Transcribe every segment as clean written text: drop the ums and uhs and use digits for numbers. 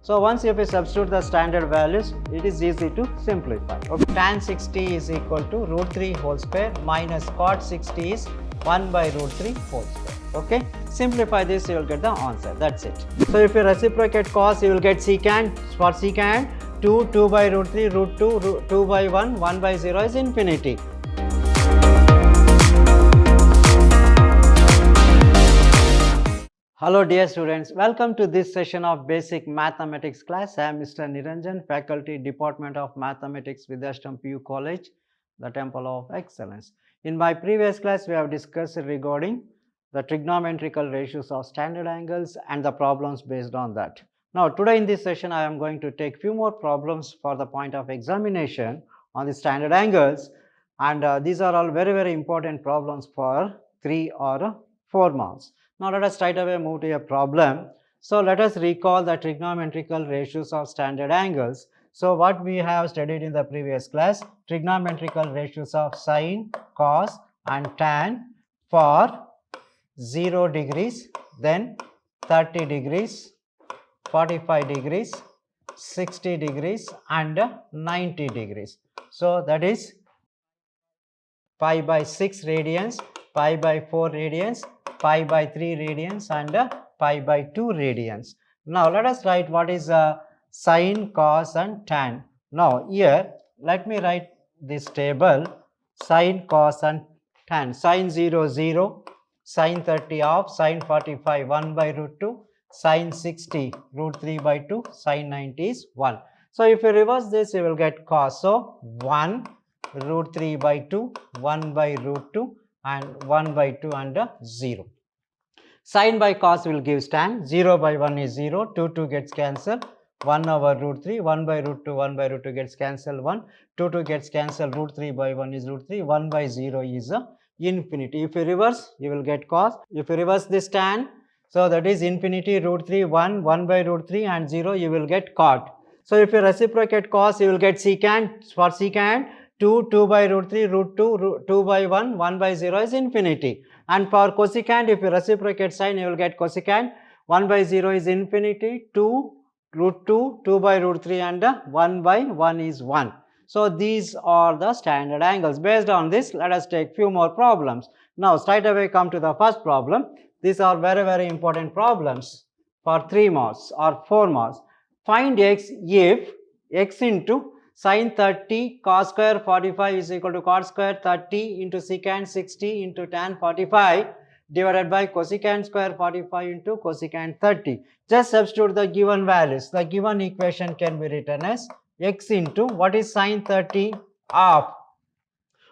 So once if we substitute the standard values, it is easy to simplify. Okay. Tan 60 is equal to root 3 whole square minus cot 60 is 1 by root 3 whole square. Okay. Simplify this, you will get the answer. That's it. So if you reciprocate cos, you will get secant. For secant, 2 by root 3, root 2 by 1 by 0 is infinity. Hello dear students, welcome to this session of basic mathematics class. I am Mr. Niranjan, faculty department of mathematics, Vidhyaashram PU College, the temple of excellence. In my previous class, we have discussed regarding the trigonometrical ratios of standard angles and the problems based on that. Now today in this session, I am going to take few more problems for the point of examination on the standard angles, and these are all very important problems for 3 or 4 marks. Now let us straight away move to a problem. So let us recall the trigonometrical ratios of standard angles. So what we have studied in the previous class, trigonometrical ratios of sine, cos and tan for 0 degrees, then 30 degrees, 45 degrees, 60 degrees and 90 degrees. So that is pi by 6 radians, pi by 4 radians, pi by 3 radians and pi by 2 radians. Now let us write what is sine, cos and tan. Now here let me write this table, sine, cos and tan. Sine 0 0, sine 30 half, sine 45 1 by root 2, sine 60 root 3 by 2, sine 90 is 1. So if you reverse this, you will get cos. So 1 root 3 by 2, 1 by root 2 and 1 by 2 and 0. Sine by cos will give tan, 0 by 1 is 0, 2 gets cancelled, 1 over root 3, 1 by root 2, 1 by root 2 gets cancelled 1, 2 gets cancelled, root 3 by 1 is root 3, 1 by 0 is infinity. If you reverse, you will get cos. If you reverse this tan, so that is infinity, root 3, 1 by root 3 and 0, you will get cot. So if you reciprocate cos, you will get secant. For secant, 2 by root 3, root 2 by 1 by 0 is infinity. And for cosecant, if you reciprocate sine, you will get cosecant. 1 by 0 is infinity, 2 root 2 by root 3 and 1 by 1 is 1. So these are the standard angles. Based on this, let us take few more problems. Now straight away come to the first problem. These are very important problems for 3 marks or 4 marks. Find x if x into sine 30 cos square 45 is equal to cot square 30 into secant 60 into tan 45 divided by cosecant square 45 into cosecant 30. Just substitute the given values. The given equation can be written as x into what is sine 30 half.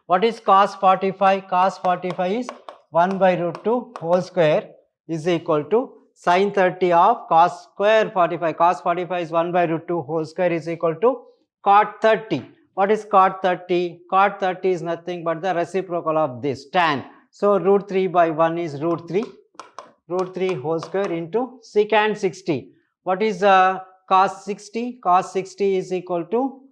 What is cos 45? Cos 45 is 1 by root 2 whole square is equal to sine 30 half cos square 45. Cos 45 is 1 by root 2 whole square is equal to cot 30. What is cot 30? Cot 30 is nothing but the reciprocal of this, tan. So root 3 by 1 is root 3 whole square into secant 60. What is cos 60? Cos 60 is equal to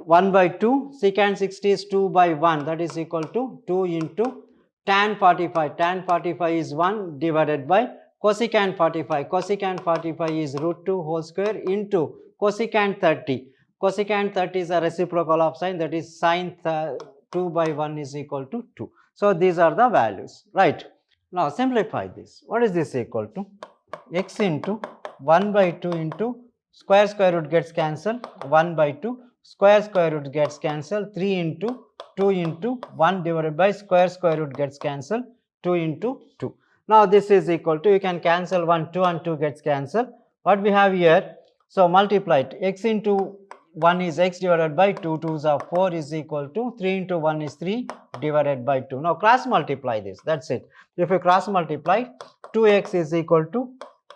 1 by 2. Secant 60 is 2 by 1. That is equal to 2 into tan 45. Tan 45 is 1 divided by cosecant 45. Cosecant 45 is root 2 whole square into cosecant 30. Cosecant 30 is a reciprocal of sine, that is sine 2 by 1 is equal to 2. So these are the values, right? Now simplify this. What is this equal to? X into 1 by 2 into square root gets cancelled, 1 by 2, square root gets cancelled, 3 into 2 into 1 divided by square root gets cancelled, 2 into 2. Now this is equal to, you can cancel 1, 2 and 2 gets cancelled. What we have here, so multiply it, x into 1 is x divided by 2, 2s are 4 is equal to 3 into 1 is 3 divided by 2. Now cross multiply this, that's it. If you cross multiply, 2x is equal to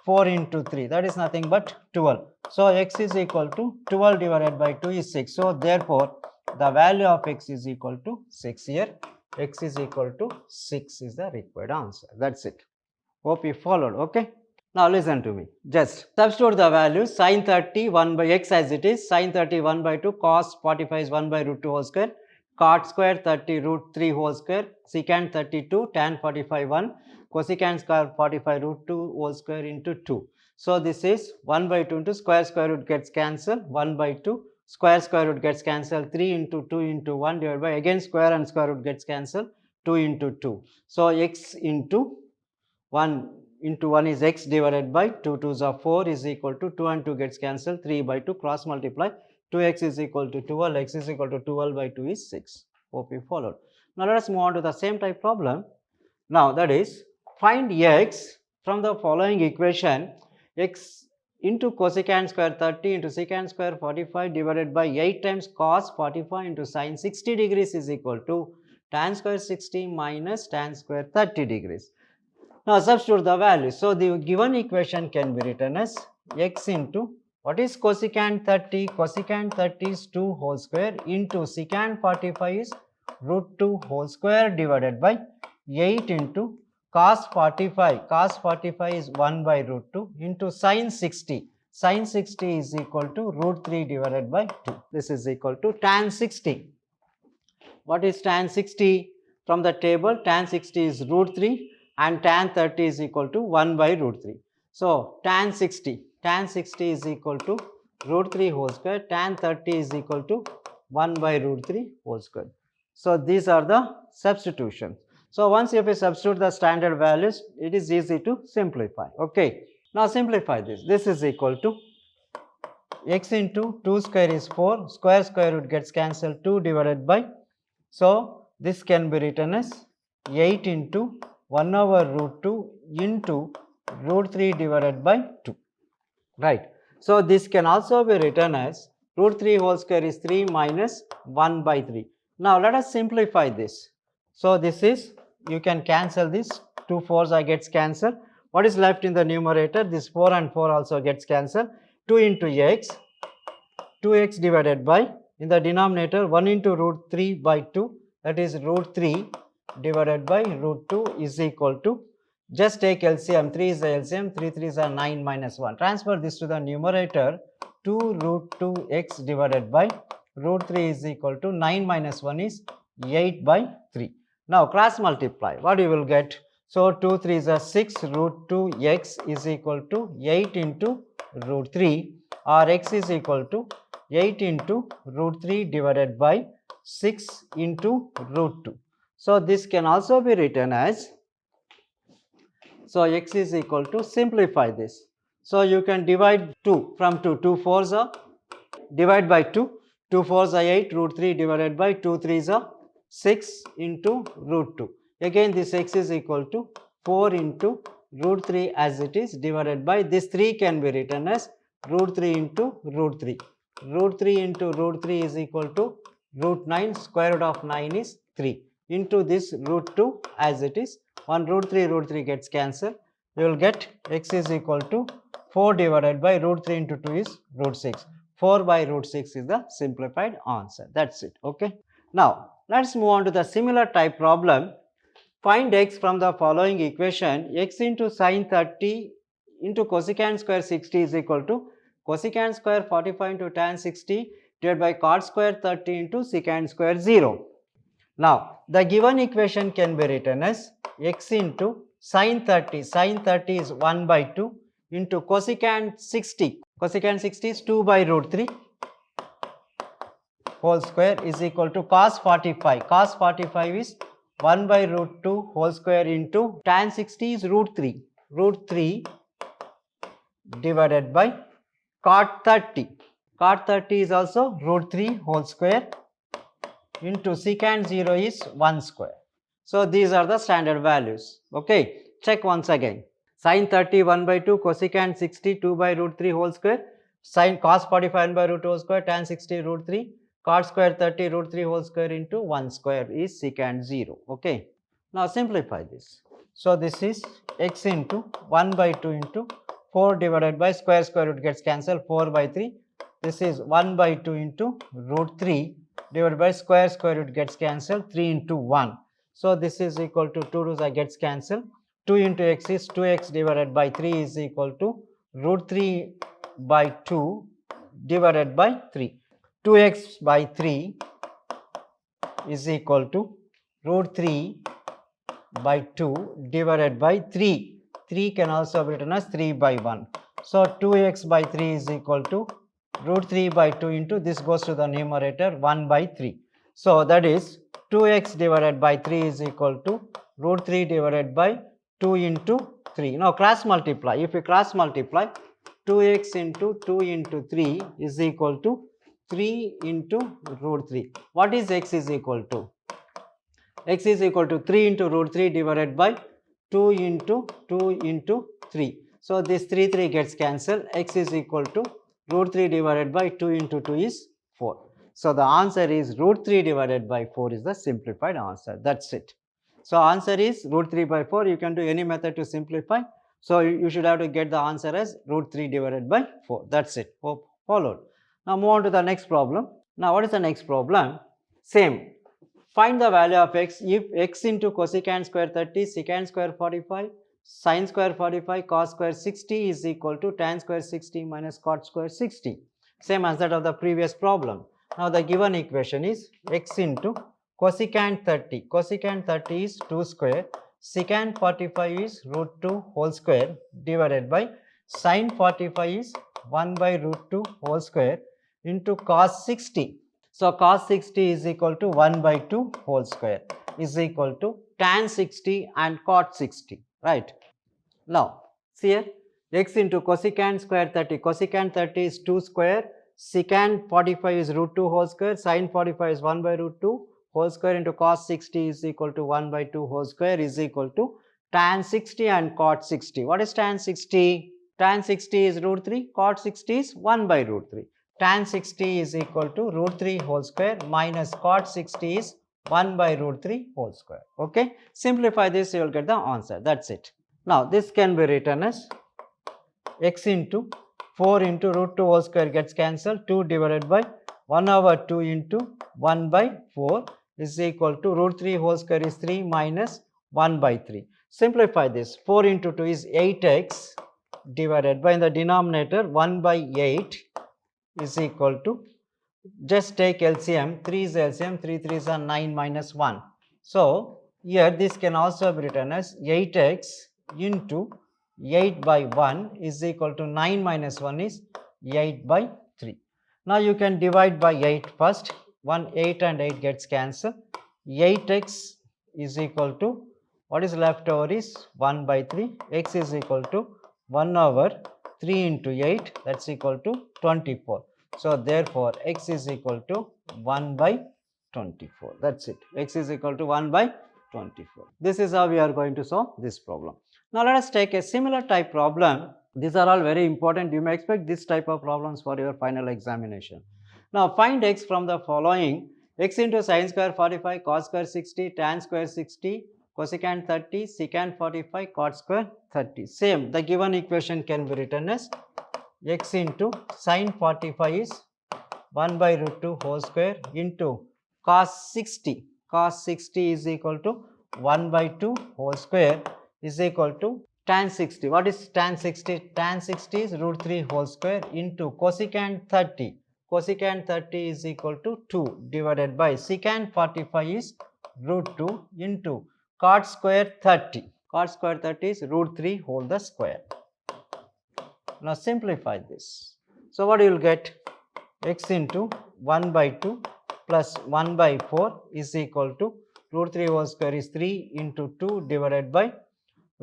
4 into 3, that is nothing but 12. So x is equal to 12 divided by 2 is 6. So therefore, the value of x is equal to 6 here. X is equal to 6 is the required answer. That's it. Hope you followed, okay? Now listen to me. Just substitute the values. Sine 30 1 by x as it is. Sine 30 1 by 2. Cos 45 is 1 by root 2 whole square. Cot square 30 root 3 whole square. Secant 32. Tan 45 1. Cosecant square 45 root 2 whole square into 2. So this is 1 by 2 into square root gets cancelled, 1 by 2, square root gets cancelled, 3 into 2 into 1 divided by, again square and square root gets cancelled, 2 into 2. So x into 1 is x divided by 2 2s are 4 is equal to 2 and 2 gets cancelled, 3 by 2 cross multiply, 2x is equal to 12, x is equal to 12 by 2 is 6. Hope you followed. Now let us move on to the same type problem. Now that is, find x from the following equation, x into cosecant square 30 into secant square 45 divided by 8 times cos 45 into sin 60 degrees is equal to tan square 60 minus tan square 30 degrees. Now substitute the value. So the given equation can be written as x into, what is cosecant 30? Cosecant 30 is 2 whole square into secant 45 is root 2 whole square divided by 8 into cos 45. Cos 45 is 1 by root 2 into sin 60. Sin 60 is equal to root 3 divided by 2. This is equal to tan 60. What is tan 60? From the table, tan 60 is root 3 and tan 30 is equal to 1 by root 3. So tan 60 is equal to root 3 whole square, tan 30 is equal to 1 by root 3 whole square. So these are the substitutions. So once if you substitute the standard values, it is easy to simplify. Okay. Now simplify this. This is equal to x into 2 square is 4, square root gets cancelled, 2 divided by, so this can be written as 8 into 1 over root 2 into root 3 divided by 2, right. So this can also be written as root 3 whole square is 3 minus 1 by 3. Now let us simplify this. So this is, you can cancel this, 2 4s are gets cancelled. What is left in the numerator? This 4 and 4 also gets cancelled. 2 into x, 2x divided by, in the denominator 1 into root 3 by 2, that is root 3 divided by root 2 is equal to, just take LCM, 3 is the LCM, 3 3s are 9 minus 1. Transfer this to the numerator, 2 root 2x divided by root 3 is equal to 9 minus 1 is 8 by 3. Now cross multiply, what you will get? So 2 3s are 6, root 2x is equal to 8 into root 3, or x is equal to 8 into root 3 divided by 6 into root 2. So this can also be written as, so x is equal to, simplify this. So you can divide 2 from 2, 2 4s are, divide by 2, 2 4s are 8, root 3 divided by 2 3s are 6 into root 2. Again this x is equal to 4 into root 3 as it is, divided by, this 3 can be written as root 3 into root 3. Root 3 into root 3 is equal to root 9, square root of 9 is 3, into this root 2 as it is, on root 3 gets cancelled, you will get x is equal to 4 divided by root 3 into 2 is root 6. 4 by root 6 is the simplified answer. That's it. Okay. Now let's move on to the similar type problem. Find x from the following equation, x into sin 30 into cosecant square 60 is equal to cosecant square 45 into tan 60 divided by cot square 30 into secant square 0. Now the given equation can be written as x into sin 30 is 1 by 2 into cosecant 60 is 2 by root 3 whole square is equal to cos 45 is 1 by root 2 whole square into tan 60 is root 3 divided by cot 30 is also root 3 whole square into secant 0 is 1 square. So these are the standard values. Okay, check once again. Sin 30 1 by 2, cosecant 60 2 by root 3 whole square, sin cos 45 1 by root 2 whole square, tan 60 root 3, cot square 30 root 3 whole square into 1 square is secant 0. Okay, now simplify this. So this is x into 1 by 2 into 4 divided by square root gets cancelled, 4 by 3. This is 1 by 2 into root 3 divided by square root gets cancelled, 3 into 1. So this is equal to 2 2s gets cancelled. 2 into x is 2x divided by 3 is equal to root 3 by 2 divided by 3. 2x by 3 is equal to root 3 by 2 divided by 3. 3 can also be written as 3 by 1. So 2x by 3 is equal to root 3 by 2 into this goes to the numerator 1 by 3. So that is 2x divided by 3 is equal to root 3 divided by 2 into 3. Now cross multiply. If you cross multiply, 2x into 2 into 3 is equal to 3 into root 3. What is x is equal to? X is equal to 3 into root 3 divided by 2 into 2 into 3. So this 3 gets cancelled. X is equal to root 3 divided by 2 into 2 is 4. So the answer is root 3 divided by 4 is the simplified answer. That's it. So answer is root 3 by 4. You can do any method to simplify. So you should have to get the answer as root 3 divided by 4. That's it. Hope followed. Now move on to the next problem. Now what is the next problem? Same. Find the value of x if x into cosecant square 30, secant square 45, sin square 45, cos square 60 is equal to tan square 60 minus cot square 60. Same as that of the previous problem. Now the given equation is x into cosecant 30. Cosecant 30 is 2 square, secant 45 is root 2 whole square divided by sin 45 is 1 by root 2 whole square into cos 60. So cos 60 is equal to 1 by 2 whole square is equal to tan 60 and cot 60, right. Now see here, x into cosecant square 30. Cosecant 30 is 2 square, secant 45 is root 2 whole square, sin 45 is 1 by root 2 whole square into cos 60 is equal to 1 by 2 whole square is equal to tan 60 and cot 60. What is tan 60? Tan 60 is root 3, cot 60 is 1 by root 3. Tan 60 is equal to root 3 whole square minus cot 60 is 1 by root 3 whole square. Okay. Simplify this, you will get the answer. That's it. Now this can be written as x into 4 into root 2 whole square gets cancelled. 2 divided by 1 over 2 into 1 by 4 is equal to root 3 whole square is 3 minus 1 by 3. Simplify this. 4 into 2 is 8x divided by in the denominator 1 by 8 is equal to, just take LCM, 3 is LCM, 3 3s are 9 minus 1. So here this can also be written as 8x into 8 by 1 is equal to 9 minus 1 is 8 by 3. Now you can divide by 8 first. 8 and 8 gets cancelled. 8x is equal to, what is left over is 1 by 3. X is equal to 1 over 3 into 8, that's equal to 24. So therefore x is equal to 1 by 24. That's it. X is equal to 1 by 24. This is how we are going to solve this problem. Now let us take a similar type problem. These are all very important. You may expect this type of problems for your final examination. Now find x from the following: x into sin square 45, cos square 60, tan square 60, cosecant 30, secant 45, cot square 30. Same, the given equation can be written as x into sin 45 is 1 by root 2 whole square into cos 60. Cos 60 is equal to 1 by 2 whole square is equal to tan 60. What is tan 60? Tan 60 is root 3 whole square into cosecant 30. Cosecant 30 is equal to 2 divided by secant 45 is root 2 into cot square 30. Cot square 30 is root 3 whole the square. Now simplify this. So what you will get? X into 1 by 2 plus 1 by 4 is equal to root 3 whole square is 3 into 2 divided by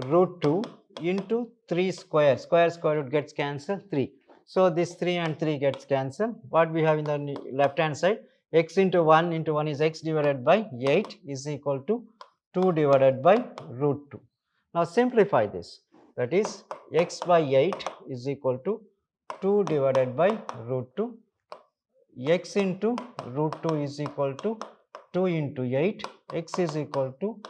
root 2 into 3 square. Square root gets cancelled 3. So this 3 and 3 gets cancelled. What we have in the left hand side? X into 1 is x divided by 8 is equal to 2 divided by root 2. Now simplify this. That is x by 8 is equal to 2 divided by root 2. X into root 2 is equal to 2 into 8. X is equal to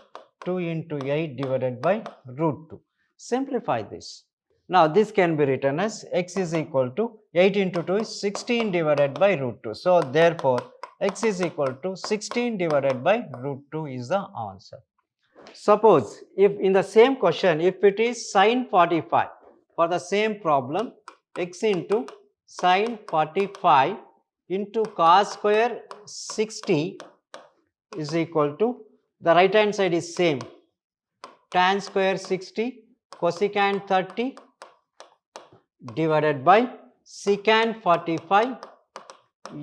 2 into 8 divided by root 2. Simplify this. Now this can be written as x is equal to 8 into 2 is 16 divided by root 2. So therefore x is equal to 16 divided by root 2 is the answer. Suppose if in the same question, if it is sin 45, for the same problem, x into sin 45 into cos square 60 is equal to, the right hand side is same, tan square 60 cosecant 30 divided by secant 45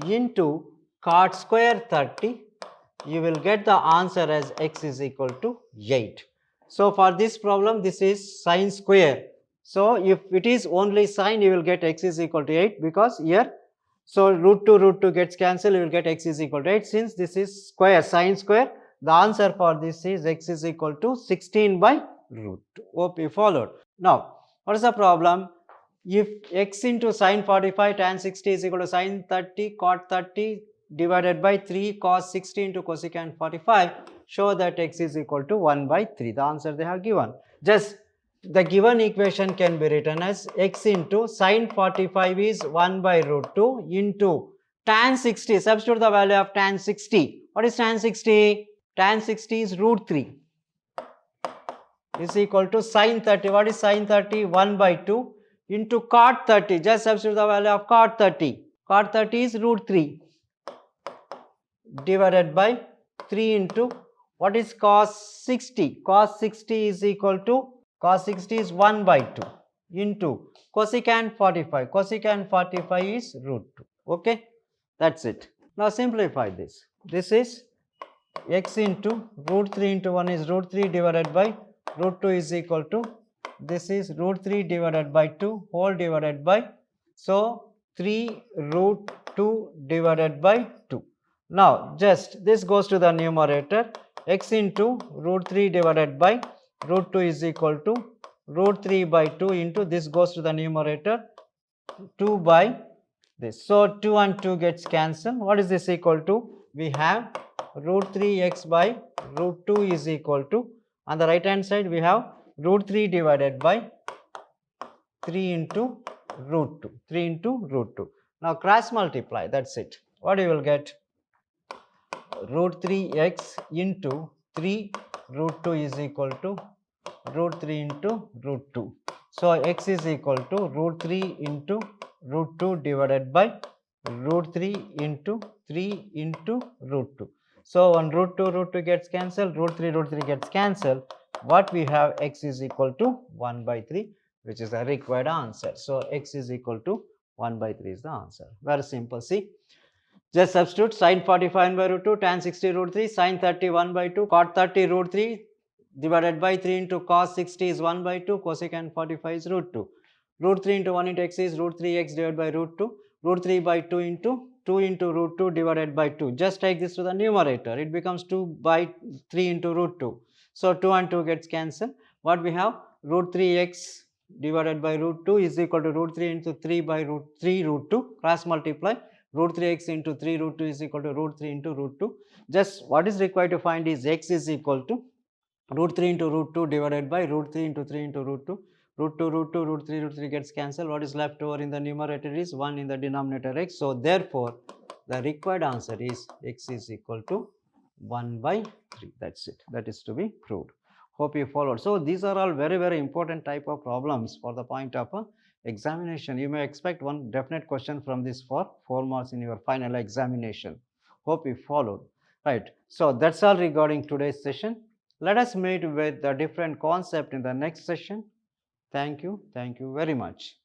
into cot square 30, you will get the answer as x is equal to 8. So, for this problem, this is sine square. So, if it is only sine, you will get x is equal to 8, because here, so root 2 gets cancelled, you will get x is equal to 8. Since this is square, sine square, the answer for this is x is equal to 16 by root 2. Hope you followed. Now, what is the problem? If x into sine 45 tan 60 is equal to sine 30 cot 30 divided by 3 cos 60 into cosecant 45, show that x is equal to 1 by 3. The answer they have given. Just the given equation can be written as x into sine 45 is 1 by root 2 into tan 60. Substitute the value of tan 60. What is tan 60? Tan 60 is root 3 is equal to sine 30. What is sine 30? 1 by 2 into cot 30. Just substitute the value of cot 30. Cot 30 is root 3 divided by 3 into what is cos 60? Cos 60 is equal to, cos 60 is 1 by 2 into cosecant 45. Cosecant 45 is root 2. Okay, that's it. Now simplify this. This is x into root 3 into 1 is root 3 divided by root 2 is equal to, this is root 3 divided by 2 whole divided by, so 3 root 2 divided by 2. Now just this goes to the numerator, x into root 3 divided by root 2 is equal to root 3 by 2 into this goes to the numerator 2 by this. So 2 and 2 gets cancelled. What is this equal to? We have root 3x by root 2 is equal to, on the right hand side we have root 3 divided by 3 into root 2, 3 into root 2. Now cross multiply, that's it. What you will get? Root 3x into 3 root 2 is equal to root 3 into root 2. So x is equal to root 3 into root 2 divided by root 3 into 3 into root 2. So when root 2 gets cancelled, root 3 gets cancelled. What we have, x is equal to 1 by 3, which is the required answer. So x is equal to 1 by 3 is the answer. Very simple. See, just substitute sine 45 by root 2, tan 60 root 3, sine 30 1 by 2, cot 30 root 3 divided by 3 into cos 60 is 1 by 2, cosecant 45 is root 2. Root 3 into 1 into x is root 3x divided by root 2, root 3 by 2 into root 2 divided by 2. Just take this to the numerator, it becomes 2 by 3 into root 2. So 2 and 2 gets cancelled. What we have? Root 3x divided by root 2 is equal to root 3 into 3 by root 3 root 2. Cross multiply. Root 3x into 3 root 2 is equal to root 3 into root 2. Just what is required to find is x is equal to root 3 into root 2 divided by root 3 into 3 into root 2. Root 2, root 3 gets cancelled. What is left over in the numerator is 1 in the denominator x. So therefore, the required answer is x is equal to 1 by 3. That's it. That is to be proved. Hope you followed. So these are all very important type of problems for the point of a examination. You may expect one definite question from this for 4 marks in your final examination. Hope you followed. Right. So that's all regarding today's session. Let us meet with the different concept in the next session. Thank you very much.